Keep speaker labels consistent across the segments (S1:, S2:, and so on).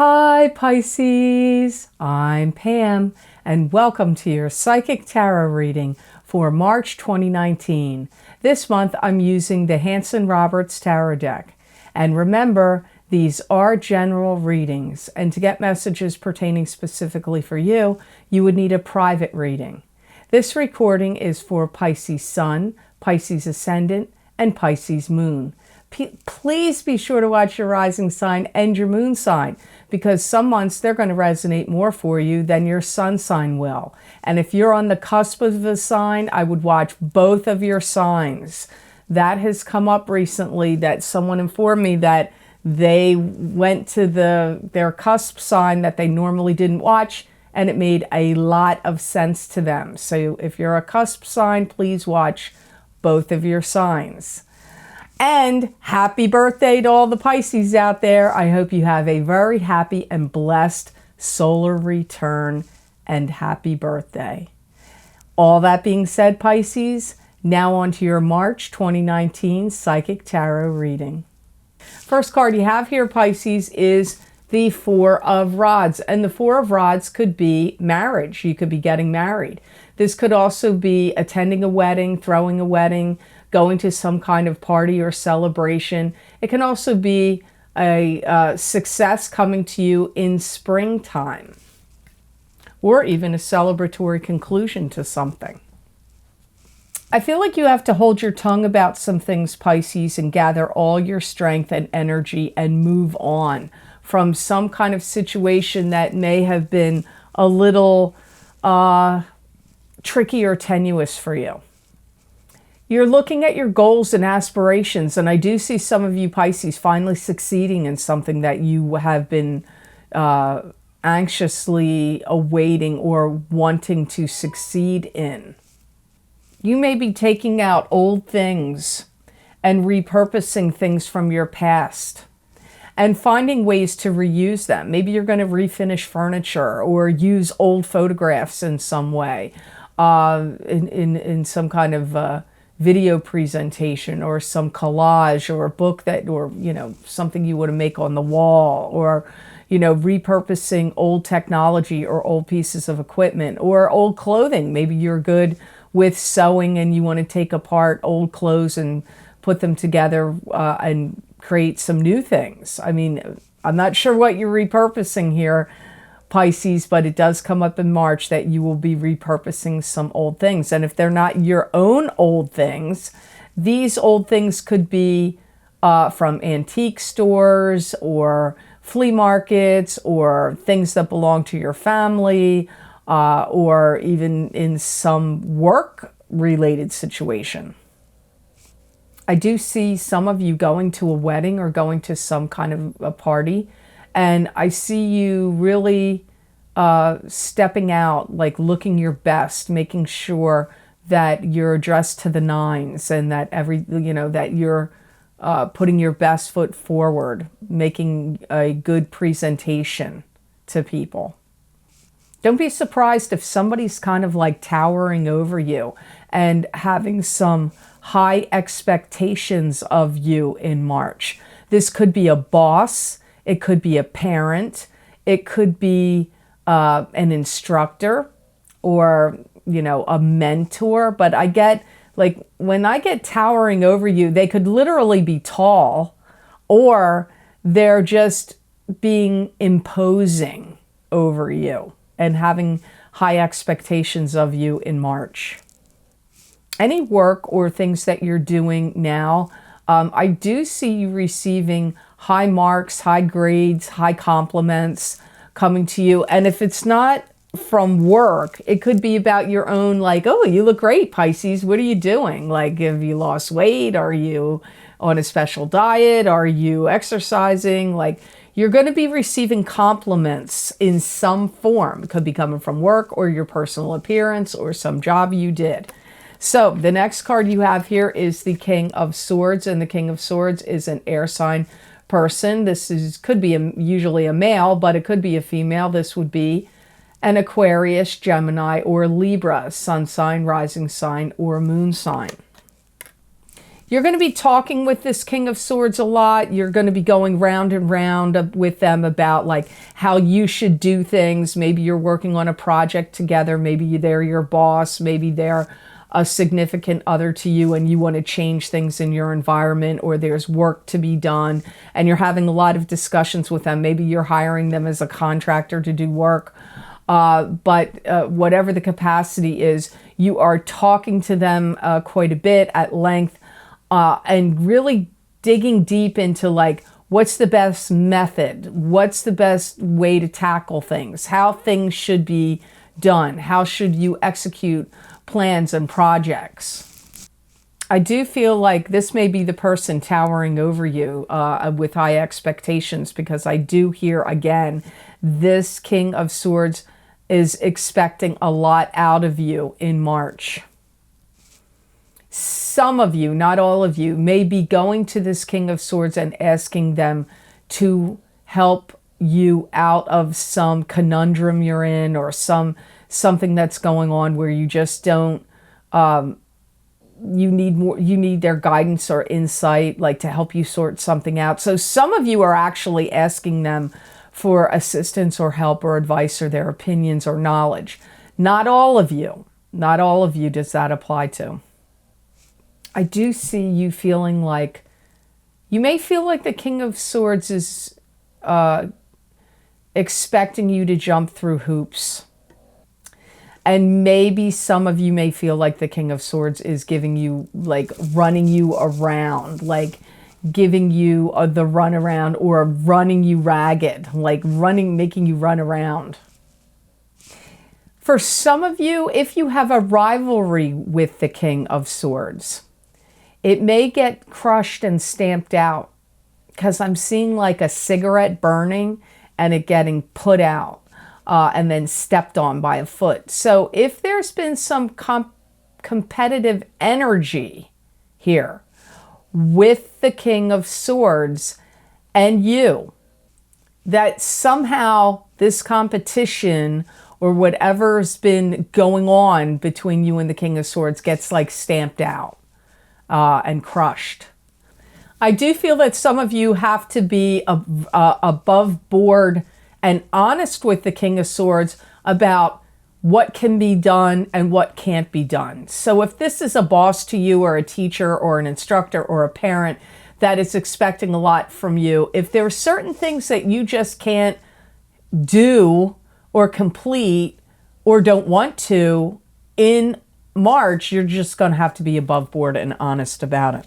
S1: Hi Pisces, I'm Pam and welcome to your Psychic Tarot reading for March 2019. This month I'm using the Hanson-Roberts Tarot deck. And remember, these are general readings, and to get messages pertaining specifically for you, you would need a private reading. This recording is for Pisces Sun, Pisces Ascendant, and Pisces Moon. Please be sure to watch your rising sign and your moon sign, because some months they're going to resonate more for you than your sun sign will. And if you're on the cusp of the sign, I would watch both of your signs. That has come up recently, that someone informed me that they went to their cusp sign that they normally didn't watch, and it made a lot of sense to them. So if you're a cusp sign, please watch both of your signs. And happy birthday to all the Pisces out there. I hope you have a very happy and blessed solar return, and happy birthday. All that being said, Pisces, now on to your March 2019 Psychic Tarot reading. First card you have here, Pisces, is the Four of Rods. And the Four of Rods could be marriage. You could be getting married. This could also be attending a wedding, throwing a wedding, going to some kind of party or celebration. It can also be a success coming to you in springtime, or even a celebratory conclusion to something. I feel like you have to hold your tongue about some things, Pisces, and gather all your strength and energy and move on from some kind of situation that may have been a little tricky or tenuous for you. You're looking at your goals and aspirations, and I do see some of you Pisces finally succeeding in something that you have been anxiously awaiting or wanting to succeed in. You may be taking out old things and repurposing things from your past and finding ways to reuse them. Maybe you're going to refinish furniture or use old photographs in some way, in some kind of video presentation or some collage or a book that, or, you know, something you want to make on the wall, or, you know, repurposing old technology or old pieces of equipment or old clothing. Maybe you're good with sewing and you want to take apart old clothes and put them together and create some new things. I mean, I'm not sure what you're repurposing here, Pisces, but it does come up in March that you will be repurposing some old things. And if they're not your own old things, these old things could be from antique stores or flea markets or things that belong to your family, or even in some work-related situation. I do see some of you going to a wedding or going to some kind of a party, and I see you really stepping out, like looking your best, making sure that you're dressed to the nines and that that you're putting your best foot forward, making a good presentation to people. Don't be surprised if somebody's kind of like towering over you and having some high expectations of you in March. This could be a boss. It could be a parent. It could be an instructor or, you know, a mentor. But I get, like, when I get towering over you, they could literally be tall, or they're just being imposing over you and having high expectations of you in March. Any work or things that you're doing now, I do see you receiving high marks, high grades, high compliments coming to you. And if it's not from work, it could be about your own, like, oh, you look great, Pisces. What are you doing? Like, have you lost weight? Are you on a special diet? Are you exercising? Like, you're going to be receiving compliments in some form. It could be coming from work or your personal appearance or some job you did. So the next card you have here is the King of Swords, and the King of Swords is an air sign person. This could be usually a male, but it could be a female. This would be an Aquarius, Gemini, or Libra, sun sign, rising sign, or moon sign. You're going to be talking with this King of Swords a lot. You're going to be going round and round with them about like how you should do things. Maybe you're working on a project together. Maybe they're your boss. Maybe they're a significant other to you and you want to change things in your environment, or there's work to be done and you're having a lot of discussions with them. Maybe you're hiring them as a contractor to do work. But whatever the capacity is, you are talking to them quite a bit at length. And really digging deep into like, what's the best method? What's the best way to tackle things? How things should be done? How should you execute plans and projects? I do feel like this may be the person towering over you with high expectations, because I do hear again, this King of Swords is expecting a lot out of you in March. Some of you, not all of you, may be going to this King of Swords and asking them to help you out of some conundrum you're in, or something that's going on where you just don't, you need their guidance or insight, like to help you sort something out. So some of you are actually asking them for assistance or help or advice or their opinions or knowledge. Not all of you does that apply to. I do see you feeling like, you may feel like the King of Swords is expecting you to jump through hoops. And maybe some of you may feel like the King of Swords is giving you, like running you around, like giving you the runaround, or running you ragged, like making you run around. For some of you, if you have a rivalry with the King of Swords, it may get crushed and stamped out, because I'm seeing like a cigarette burning and it getting put out and then stepped on by a foot. So if there's been some competitive energy here with the King of Swords and you, that somehow this competition or whatever's been going on between you and the King of Swords gets like stamped out and crushed. I do feel that some of you have to be above board and honest with the King of Swords about what can be done and what can't be done. So if this is a boss to you, or a teacher or an instructor or a parent that is expecting a lot from you, if there are certain things that you just can't do or complete or don't want to in March, you're just going to have to be above board and honest about it.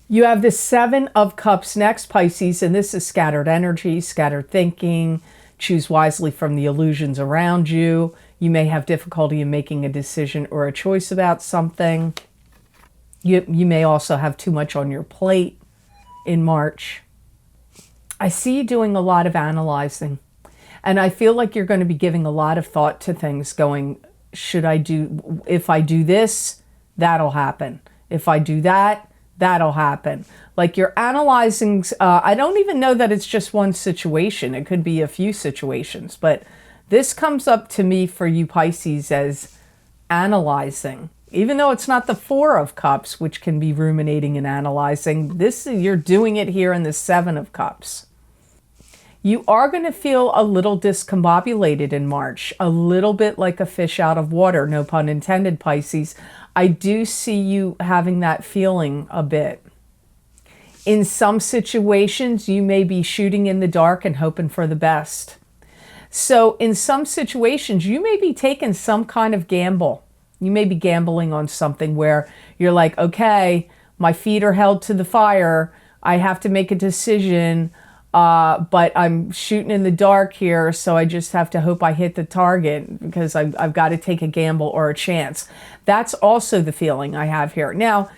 S1: You have the Seven of Cups next, Pisces, and this is scattered energy, scattered thinking. Choose wisely from the illusions around you. You may have difficulty in making a decision or a choice about something. You may also have too much on your plate in March. I see you doing a lot of analyzing, and I feel like you're going to be giving a lot of thought to things, going, if I do this, that'll happen. If I do that, that'll happen. Like you're analyzing. I don't even know that it's just one situation. It could be a few situations, but this comes up to me for you Pisces as analyzing. Even though it's not the Four of Cups, which can be ruminating and analyzing, you're doing it here in the Seven of Cups. You are going to feel a little discombobulated in March, a little bit like a fish out of water, no pun intended, Pisces. I do see you having that feeling a bit. In some situations, you may be shooting in the dark and hoping for the best. So in some situations, you may be taking some kind of gamble. You may be gambling on something where you're like, okay, my feet are held to the fire. I have to make a decision. But I'm shooting in the dark here, so I just have to hope I hit the target because I've got to take a gamble or a chance. That's also the feeling I have here. Now,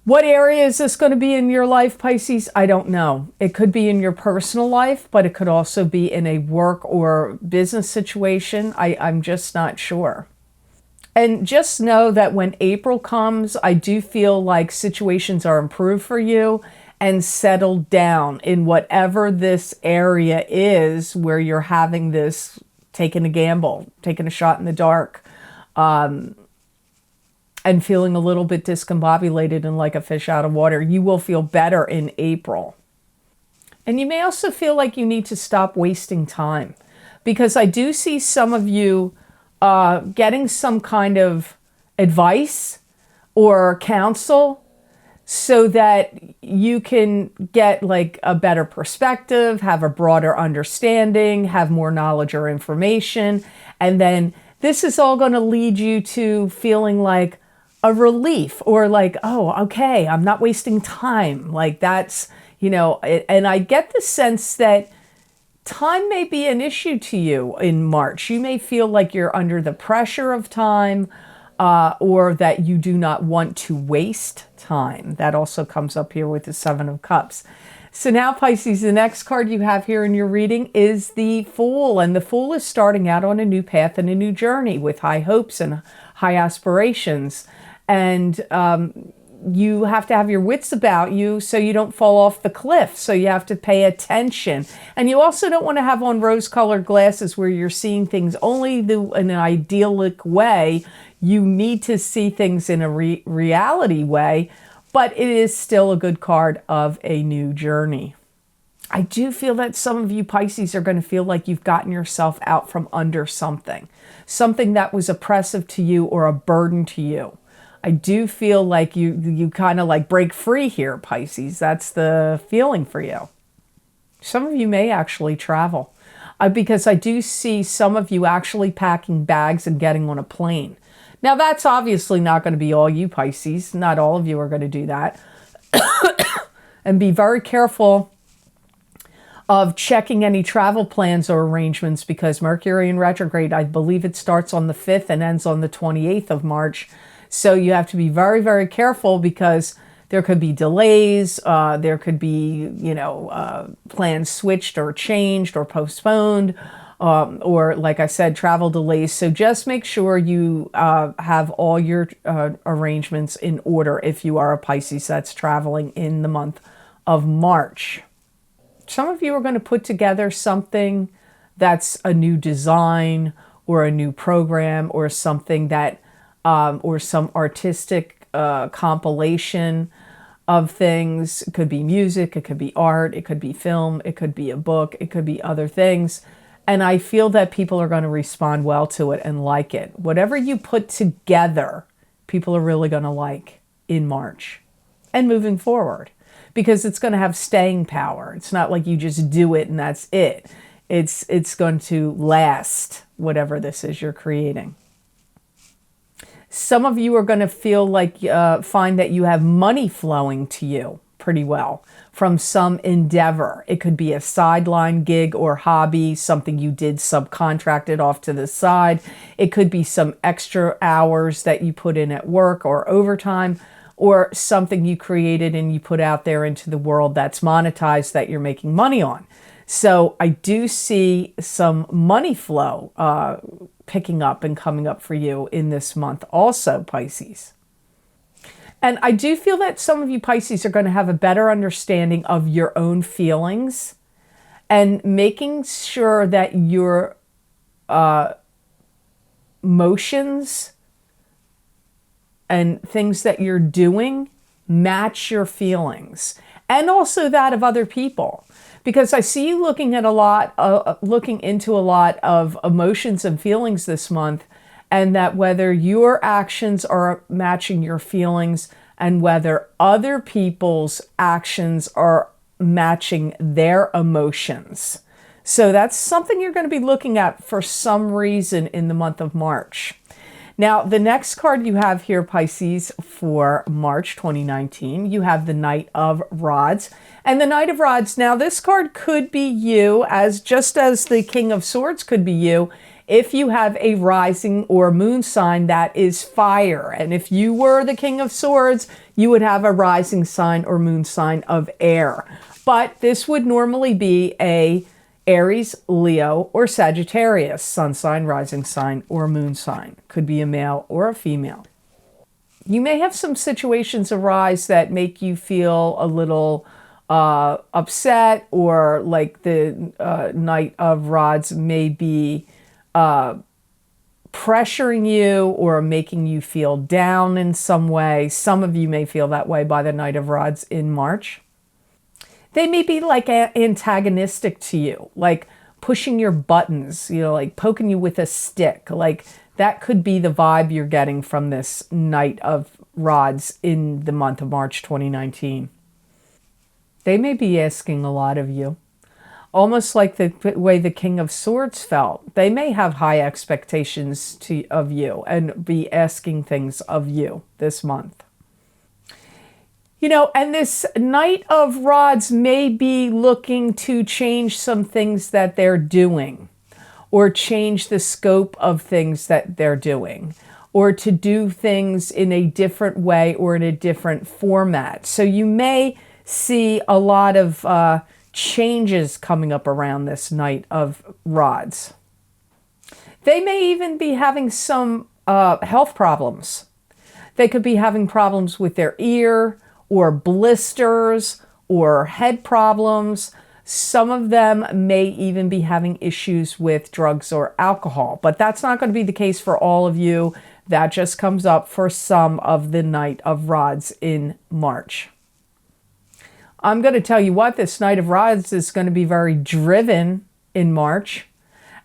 S1: what area is this going to be in your life, Pisces? I don't know. It could be in your personal life, but it could also be in a work or business situation. I'm just not sure. And just know that when April comes, I do feel like situations are improved for you and settled down in whatever this area is where you're having this, taking a gamble, taking a shot in the dark. and feeling a little bit discombobulated and like a fish out of water. You will feel better in April. And you may also feel like you need to stop wasting time, because I do see some of you getting some kind of advice or counsel so that you can get like a better perspective, have a broader understanding, have more knowledge or information. And then this is all going to lead you to feeling like a relief, or like, oh, okay, I'm not wasting time. Like that's, you know, and I get the sense that time may be an issue to you in March. You may feel like you're under the pressure of time, or that you do not want to waste time. That also comes up here with the Seven of Cups. So now, Pisces, the next card you have here in your reading is the Fool. And the Fool is starting out on a new path and a new journey with high hopes and high aspirations. And you have to have your wits about you so you don't fall off the cliff. So you have to pay attention. And you also don't want to have on rose-colored glasses where you're seeing things only in an idyllic way. You need to see things in a reality way, but it is still a good card of a new journey. I do feel that some of you Pisces are going to feel like you've gotten yourself out from under something that was oppressive to you or a burden to you. I do feel like you kind of like break free here, Pisces. That's the feeling for you. Some of you may actually travel, because I do see some of you actually packing bags and getting on a plane. Now, that's obviously not going to be all you Pisces. Not all of you are going to do that. And be very careful of checking any travel plans or arrangements, because Mercury in retrograde, I believe it starts on the 5th and ends on the 28th of March. So you have to be very, very careful, because there could be delays. There could be, you know, plans switched or changed or postponed. Or like I said, travel delays. So just make sure you have all your arrangements in order if you are a Pisces that's traveling in the month of March. Some of you are going to put together something that's a new design or a new program or something that, or some artistic compilation of things. It could be music, it could be art, it could be film, it could be a book, it could be other things. And I feel that people are going to respond well to it and like it. Whatever you put together, people are really going to like in March and moving forward, because it's going to have staying power. It's not like you just do it and that's it. It's going to last, whatever this is you're creating. Some of you are going to feel like, find that you have money flowing to you pretty well from some endeavor. It could be a sideline gig or hobby, something you did subcontracted off to the side. It could be some extra hours that you put in at work or overtime, or something you created and you put out there into the world that's monetized that you're making money on. So I do see some money flow picking up and coming up for you in this month also, Pisces. And I do feel that some of you Pisces are going to have a better understanding of your own feelings and making sure that your emotions and things that you're doing match your feelings, and also that of other people. Because I see you looking at looking into a lot of emotions and feelings this month, and that whether your actions are matching your feelings and whether other people's actions are matching their emotions. So that's something you're going to be looking at for some reason in the month of March. Now, the next card you have here, Pisces, for March 2019, you have the Knight of Rods. And the Knight of Rods, now this card could be you, just as the King of Swords could be you, if you have a rising or moon sign that is fire. And if you were the King of Swords, you would have a rising sign or moon sign of air. But this would normally be a Aries, Leo, or Sagittarius, sun sign, rising sign, or moon sign. Could be a male or a female. You may have some situations arise that make you feel a little upset, or like the Knight of Rods may be pressuring you or making you feel down in some way. Some of you may feel that way by the Knight of Rods in March. They may be like antagonistic to you, like pushing your buttons, you know, like poking you with a stick. Like that could be the vibe you're getting from this Knight of Rods in the month of March 2019. They may be asking a lot of you. Almost like the way the King of Swords felt. They may have high expectations of you and be asking things of you this month. You know, and this Knight of Rods may be looking to change some things that they're doing, or change the scope of things that they're doing, or to do things in a different way or in a different format. So you may see a lot of changes coming up around this Knight of Rods. They may even be having some health problems. They could be having problems with their ear, or blisters, or head problems. Some of them may even be having issues with drugs or alcohol, but that's not going to be the case for all of you. That just comes up for some of the Knight of Rods in March. I'm going to tell you what, this Knight of Rods is going to be very driven in March,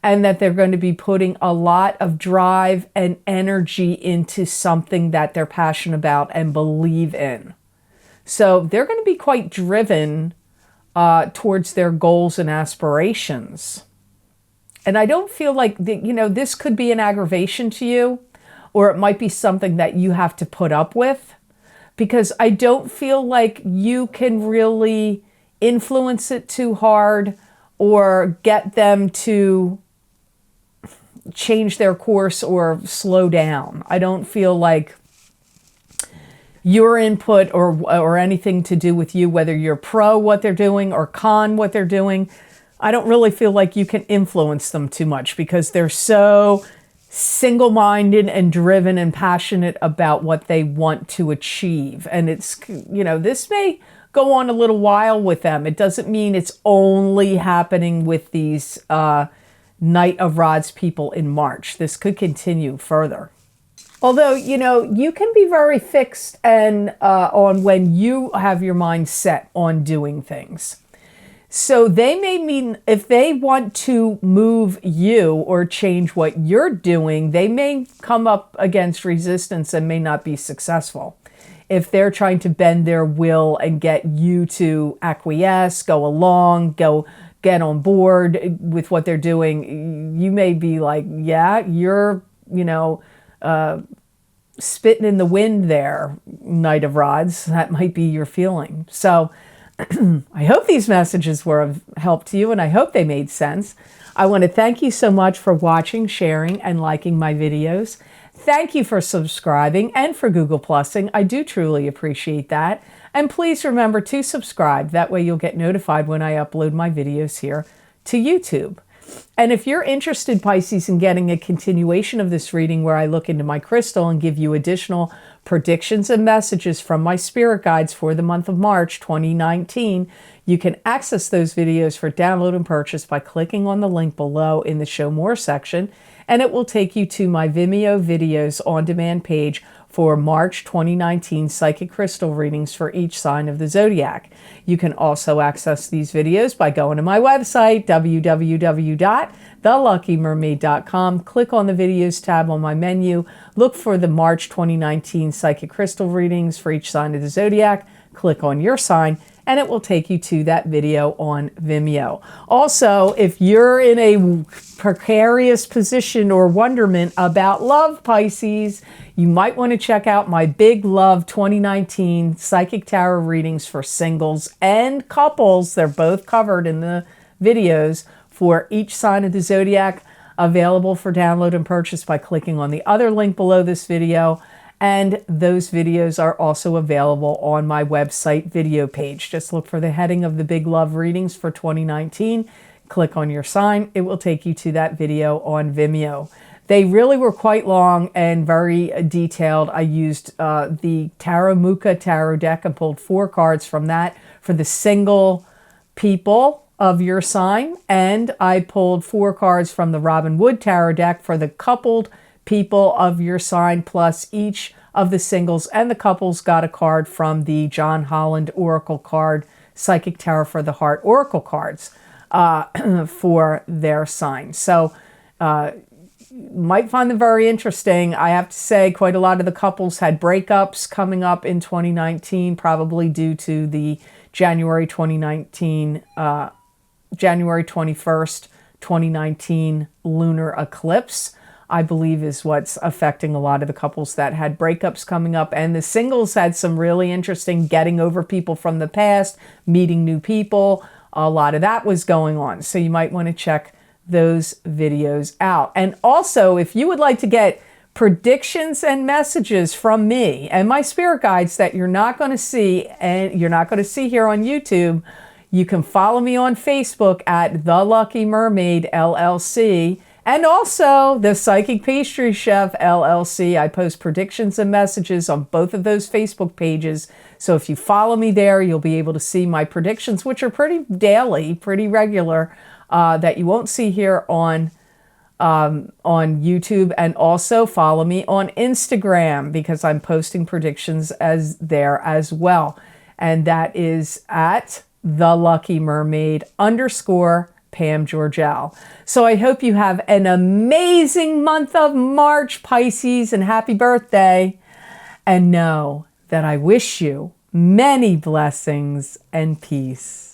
S1: and that they're going to be putting a lot of drive and energy into something that they're passionate about and believe in. So they're going to be quite driven towards their goals and aspirations. And I don't feel like, you know, this could be an aggravation to you, or it might be something that you have to put up with. Because I don't feel like you can really influence it too hard or get them to change their course or slow down. I don't feel like your input or anything to do with you, whether you're pro what they're doing or con what they're doing, I don't really feel like you can influence them too much because they're so single-minded and driven and passionate about what they want to achieve. And it's, you know, this may go on a little while with them. It doesn't mean it's only happening with these Knight of Rods people in March. This could continue further. Although, you know, you can be very fixed and on when you have your mind set on doing things. So they may mean if they want to move you or change what you're doing, they may come up against resistance and may not be successful. If they're trying to bend their will and get you to acquiesce, go along, go get on board with what they're doing, you may be like, yeah, you're, you know, spitting in the wind there, Knight of Rods. That might be your feeling. So I hope these messages were of help to you, and I hope they made sense. I want to thank you so much for watching, sharing, and liking my videos. Thank you for subscribing and for Google Plusing. I do truly appreciate that. And please remember to subscribe. That way you'll get notified when I upload my videos here to YouTube. And if you're interested, Pisces, in getting a continuation of this reading where I look into my crystal and give you additional predictions and messages from my spirit guides for the month of March 2019, you can access those videos for download and purchase by clicking on the link below in the Show More section, and it will take you to my Vimeo videos on demand page for March 2019 psychic crystal readings for each sign of the zodiac. You can also access these videos by going to my website, www.theluckymermaid.com. Click on the videos tab on my menu. Look for the March 2019 psychic crystal readings for each sign of the zodiac. Click on your sign, and it will take you to that video on Vimeo. Also, if you're in a precarious position or wonderment about love, Pisces, you might want to check out my Big Love 2019 Psychic Tarot readings for singles and couples. They're both covered in the videos for each sign of the zodiac, available for download and purchase by clicking on the other link below this video. And those videos are also available on my website video page. Just look for the heading of the Big Love readings for 2019. Click on your sign. It will take you to that video on Vimeo. They really were quite long and very detailed. I used the Tarot Muka Tarot deck and pulled 4 cards from that for the single people of your sign. And I pulled 4 cards from the Robin Wood Tarot deck for the coupled people of your sign, plus each of the singles and the couples got a card from the John Holland Oracle card, Psychic Tarot for the Heart Oracle cards for their sign. So might find them very interesting. I have to say quite a lot of the couples had breakups coming up in 2019, probably due to the January 21st, 2019 lunar eclipse, I believe is what's affecting a lot of the couples that had breakups coming up. And the singles had some really interesting getting over people from the past, meeting new people. A lot of that was going on. So you might want to check those videos out. And also, if you would like to get predictions and messages from me and my spirit guides that you're not going to see and you're not going to see here on YouTube, you can follow me on Facebook at The Lucky Mermaid LLC, and also the Psychic Pastry Chef LLC. I post predictions and messages on both of those Facebook pages. So if you follow me there, you'll be able to see my predictions, which are pretty daily, pretty regular, that you won't see here on YouTube. And also follow me on Instagram, because I'm posting predictions there as well. And that is at The Lucky Mermaid _ Pam Georgel. So I hope you have an amazing month of March, Pisces, and happy birthday. And know that I wish you many blessings and peace.